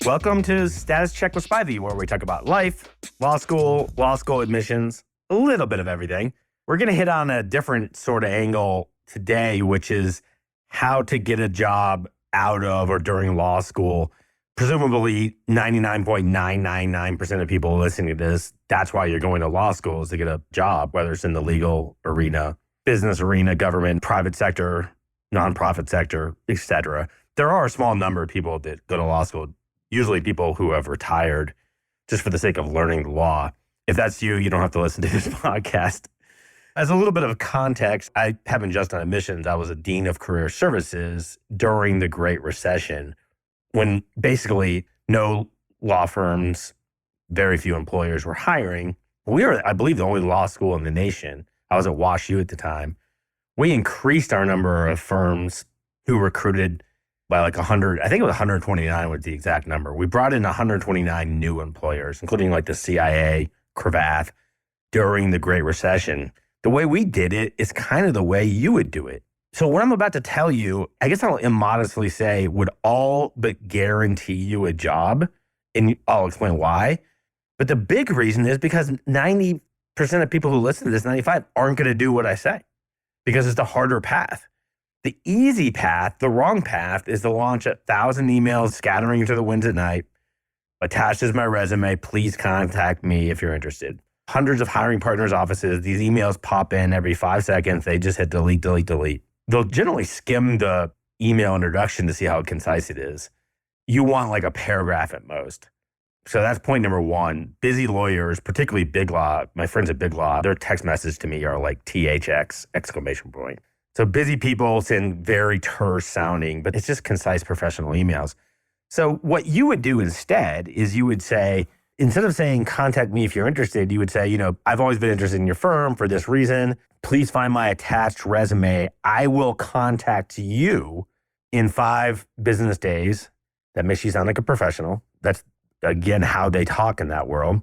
Welcome to Status Check with Spivey, where we talk about life, law school admissions, a little bit of everything. We're going to hit on a different sort of angle today, which is how to get a job out of or during law school. Presumably 99.999% of people listening to this, that's why you're going to law school, is to get a job, whether it's in the legal arena, business arena, government, private sector, nonprofit sector, etc. There are a small number of people that go to law school, usually people who have retired just for the sake of learning the law. If that's you, you don't have to listen to this podcast. As a little bit of context, I haven't just done admissions. I was a dean of career services during the Great Recession, when basically no law firms, very few employers were hiring. We were, I believe, the only law school in the nation. I was at WashU at the time. We increased our number of firms who recruited by like 100, I think it was 129 was the exact number. We brought in 129 new employers, including like the CIA, Cravath, during the Great Recession. The way we did it is kind of the way you would do it. So what I'm about to tell you, I guess I'll immodestly say, would all but guarantee you a job. And I'll explain why. But the big reason is because 90% of people who listen to this, 95, aren't going to do what I say because it's the harder path. The easy path, the wrong path, is to launch 1,000 emails scattering into the winds at night. Attached is my resume. Please contact me if you're interested. Hundreds of hiring partners' offices. These emails pop in every 5 seconds. They just hit delete, delete, delete. They'll generally skim the email introduction to see how concise it is. You want like a paragraph at most. So that's point number one. Busy lawyers, particularly Big Law, my friends at Big Law, their text message to me are like THX, exclamation point. So busy people send very terse sounding, but it's just concise professional emails. So what you would do instead is you would say, instead of saying, contact me if you're interested, you would say, I've always been interested in your firm for this reason. Please find my attached resume. I will contact you in 5 business days. That makes you sound like a professional. That's, again, how they talk in that world.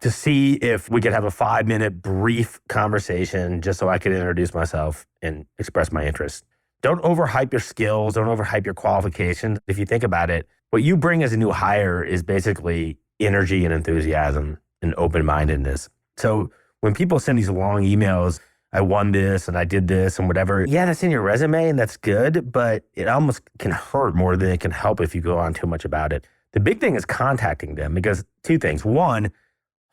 To see if we could have a 5-minute brief conversation just so I could introduce myself and express my interest. Don't overhype your skills. Don't overhype your qualifications. If you think about it, what you bring as a new hire is basically energy and enthusiasm and open-mindedness. So when people send these long emails, I won this and I did this and whatever, yeah, that's in your resume and that's good, but it almost can hurt more than it can help if you go on too much about it. The big thing is contacting them because 2 things. One,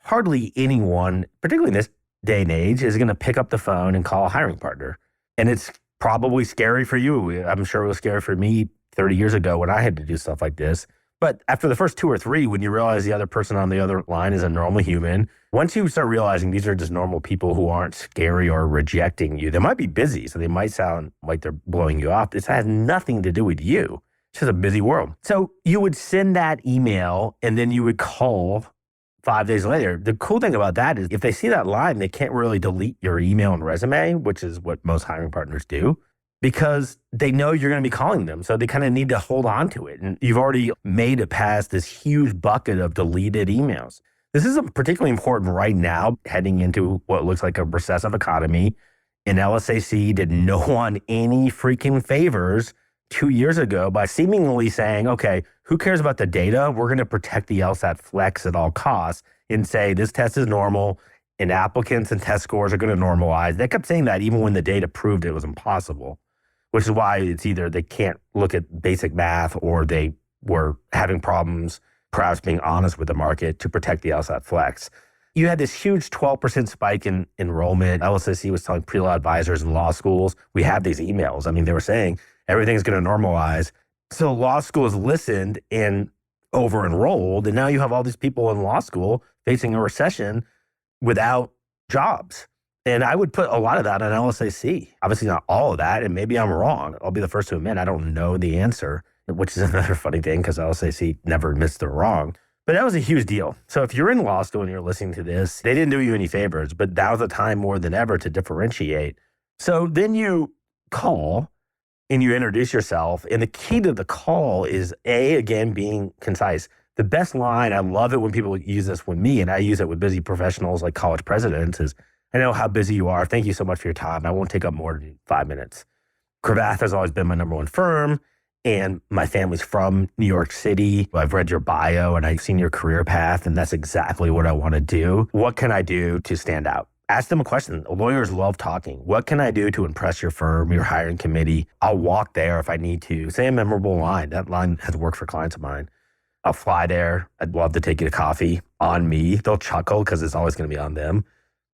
hardly anyone, particularly in this day and age, is going to pick up the phone and call a hiring partner. And it's probably scary for you. I'm sure it was scary for me 30 years ago when I had to do stuff like this. But after the first 2 or 3, when you realize the other person on the other line is a normal human, once you start realizing these are just normal people who aren't scary or rejecting you, they might be busy, so they might sound like they're blowing you off. This has nothing to do with you. It's just a busy world. So you would send that email and then you would call 5 days later. The cool thing about that is if they see that line, they can't really delete your email and resume, which is what most hiring partners do, because they know you're going to be calling them. So they kind of need to hold on to it. And you've already made it past this huge bucket of deleted emails. This is particularly important right now, heading into what looks like a recessive economy. And LSAC did no one any freaking favors 2 years ago by seemingly saying, okay, who cares about the data? We're going to protect the LSAT flex at all costs and say this test is normal and applicants and test scores are going to normalize. They kept saying that even when the data proved it was impossible, which is why it's either they can't look at basic math or they were having problems, perhaps being honest with the market to protect the LSAT flex. You had this huge 12% spike in enrollment. LSAC was telling pre-law advisors in law schools, we have these emails. I mean, they were saying everything's going to normalize. So law schools listened and over-enrolled, and now you have all these people in law school facing a recession without jobs. And I would put a lot of that on LSAC. Obviously not all of that, and maybe I'm wrong. I'll be the first to admit I don't know the answer, which is another funny thing because LSAC never admits they're wrong. But that was a huge deal. So if you're in law school and you're listening to this, they didn't do you any favors, but now's the time more than ever to differentiate. So then you call and you introduce yourself. And the key to the call is again, being concise. The best line, I love it when people use this with me, and I use it with busy professionals like college presidents, is, I know how busy you are. Thank you so much for your time. I won't take up more than 5 minutes. Cravath has always been my number one firm. and my family's from New York City. I've read your bio and I've seen your career path, and that's exactly what I want to do. What can I do to stand out? Ask them a question. Lawyers love talking. What can I do to impress your firm, your hiring committee? I'll walk there if I need to. Say a memorable line. That line has worked for clients of mine. I'll fly there. I'd love to take you to coffee. On me. They'll chuckle because it's always going to be on them.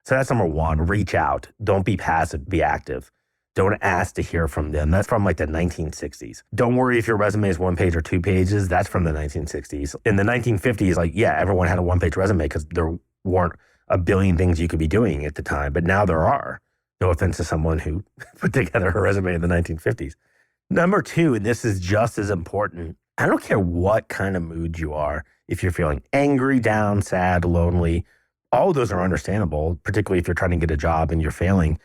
So that's number one. Reach out. Don't be passive. Be active. Don't ask to hear from them. That's from like the 1960s. Don't worry if your resume is 1 page or 2 pages. That's from the 1960s. In the 1950s, like, yeah, everyone had a 1-page resume because there weren't a billion things you could be doing at the time. But now there are. No offense to someone who put together a resume in the 1950s. Number two, and this is just as important, I don't care what kind of mood you are. If you're feeling angry, down, sad, lonely, all of those are understandable, particularly if you're trying to get a job and you're failing.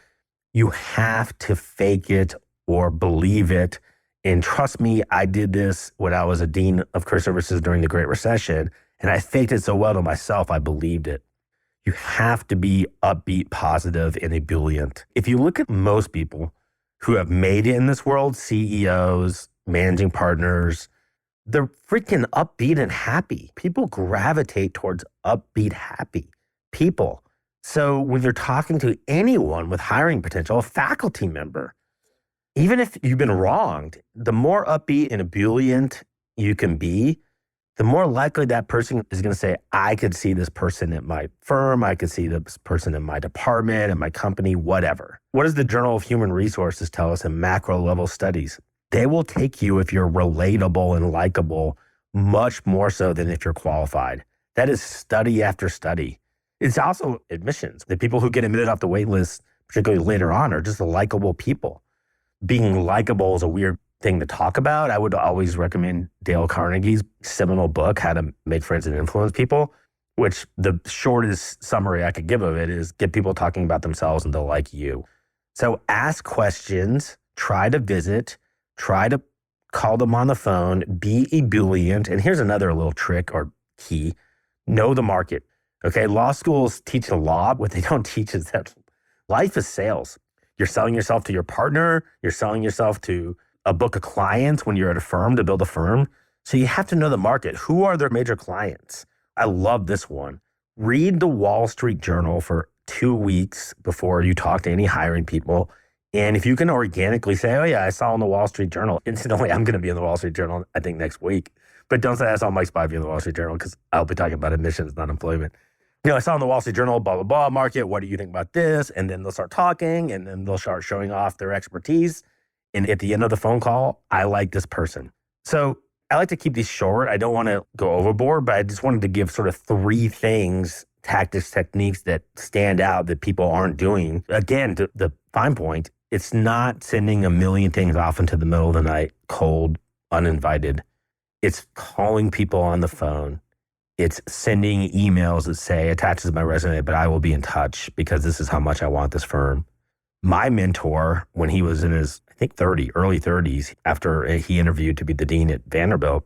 You have to fake it or believe it. And trust me, I did this when I was a dean of career services during the Great Recession, and I faked it so well to myself, I believed it. You have to be upbeat, positive, and ebullient. If you look at most people who have made it in this world, CEOs, managing partners, they're freaking upbeat and happy. People gravitate towards upbeat, happy people. So when you're talking to anyone with hiring potential, a faculty member, even if you've been wronged, the more upbeat and ebullient you can be, the more likely that person is going to say, I could see this person at my firm, I could see this person in my department, in my company, whatever. What does the Journal of Human Resources tell us in macro level studies? They will take you if you're relatable and likable, much more so than if you're qualified. That is study after study. It's also admissions. The people who get admitted off the wait list, particularly later on, are just likable people. Being likable is a weird thing to talk about. I would always recommend Dale Carnegie's seminal book, How to Make Friends and Influence People, which the shortest summary I could give of it is get people talking about themselves and they'll like you. So ask questions, try to visit, try to call them on the phone, be ebullient. And here's another little trick or key. Know the market. Okay, law schools teach the law. What they don't teach is that life is sales. You're selling yourself to your partner. You're selling yourself to a book of clients when you're at a firm to build a firm. So you have to know the market. Who are their major clients? I love this one. Read the Wall Street Journal for 2 weeks before you talk to any hiring people. And if you can organically say, oh yeah, I saw in the Wall Street Journal, incidentally, I'm going to be in the Wall Street Journal, I think next week. But don't say I saw Mike Spivey in the Wall Street Journal because I'll be talking about admissions, not employment. You know, I saw in the Wall Street Journal, blah, blah, blah, market. What do you think about this? And then they'll start talking and then they'll start showing off their expertise. And at the end of the phone call, I like this person. So I like to keep these short. I don't want to go overboard, but I just wanted to give sort of 3 things, tactics, techniques that stand out that people aren't doing. Again, the fine point, it's not sending a million things off into the middle of the night, cold, uninvited. It's calling people on the phone. It's sending emails that say, attaches my resume, but I will be in touch because this is how much I want this firm. My mentor, when he was in his, I think, early 30s, after he interviewed to be the dean at Vanderbilt,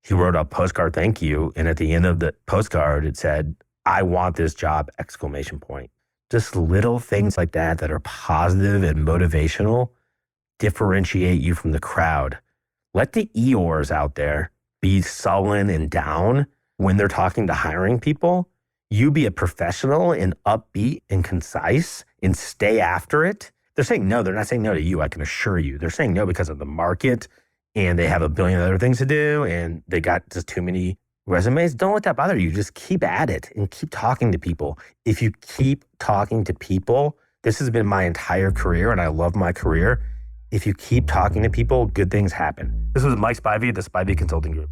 he wrote a postcard thank you. And at the end of the postcard, it said, I want this job, ! Just little things like that that are positive and motivational differentiate you from the crowd. Let the Eeyores out there be sullen and down when they're talking to hiring people. You be a professional and upbeat and concise and stay after it. They're saying no. They're not saying no to you, I can assure you. They're saying no because of the market and they have a billion other things to do and they got just too many resumes. Don't let that bother you. Just keep at it and keep talking to people. If you keep talking to people, this has been my entire career and I love my career. If you keep talking to people, good things happen. This was Mike Spivey at the Spivey Consulting Group.